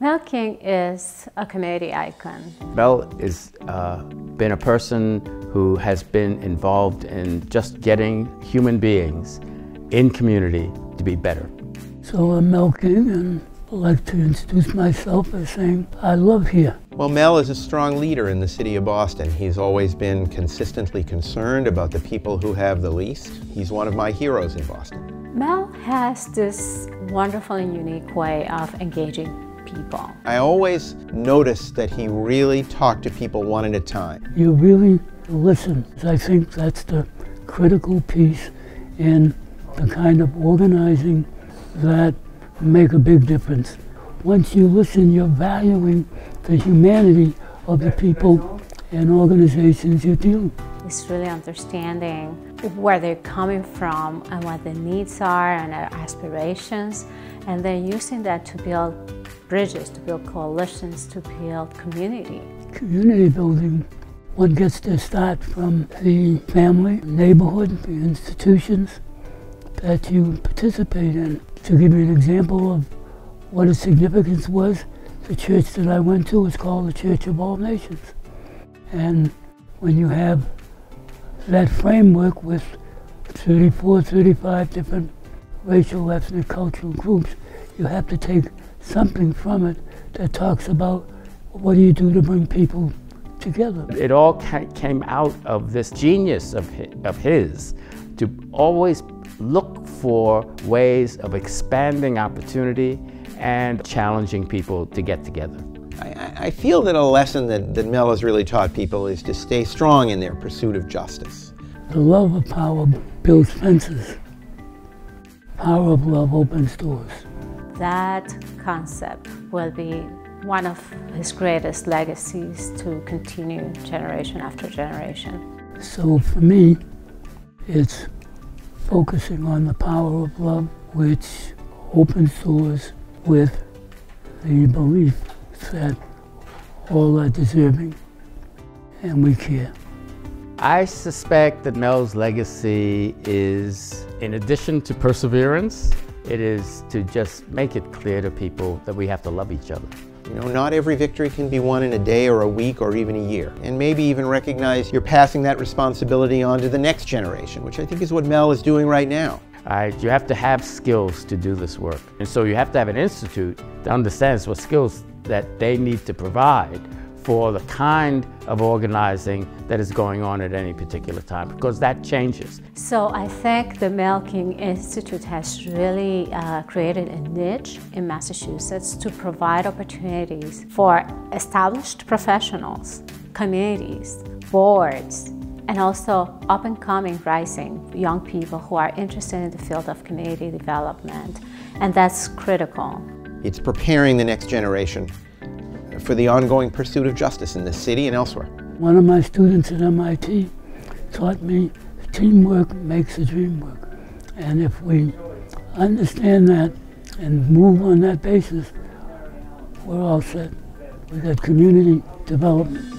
Mel King is a community icon. Mel has been a person who has been involved in just getting human beings in community to be better. So I'm Mel King, and I'd like to introduce myself by saying I love here. Well, Mel is a strong leader in the city of Boston. He's always been consistently concerned about the people who have the least. He's one of my heroes in Boston. Mel has this wonderful and unique way of engaging people. I always noticed that he really talked to people one at a time. You really listen. I think that's the critical piece in the kind of organizing that make a big difference. Once you listen, you're valuing the humanity of the people and organizations you're dealing with. It's really understanding where they're coming from and what their needs are and their aspirations, and then using that to build bridges, to build coalitions, to build community. Community building, one gets their start from the family, neighborhood, the institutions that you participate in. To give you an example of what its significance was, the church that I went to is called the Church of All Nations. And when you have that framework with 34, 35 different racial, ethnic, cultural groups, you have to take something from it that talks about what do you do to bring people together. It all came out of this genius of his to always look for ways of expanding opportunity and challenging people to get together. I feel that a lesson that Mel has really taught people is to stay strong in their pursuit of justice. The love of power builds fences. Power of love opens doors. That concept will be one of his greatest legacies to continue generation after generation. So for me, it's focusing on the power of love, which opens doors with the belief that all are deserving and we care. I suspect that Mel's legacy is, in addition to perseverance, it is to just make it clear to people that we have to love each other. You know, not every victory can be won in a day or a week or even a year. And maybe even recognize you're passing that responsibility on to the next generation, which I think is what Mel is doing right now. You have to have skills to do this work. And so you have to have an institute that understands what skills that they need to provide for the kind of organizing that is going on at any particular time, because that changes. So I think the Mel King Institute has really created a niche in Massachusetts to provide opportunities for established professionals, communities, boards, and also up-and-coming rising young people who are interested in the field of community development, and that's critical. It's preparing the next generation for the ongoing pursuit of justice in this city and elsewhere. One of my students at MIT taught me teamwork makes the dream work. And if we understand that and move on that basis, we're all set. We've got community development.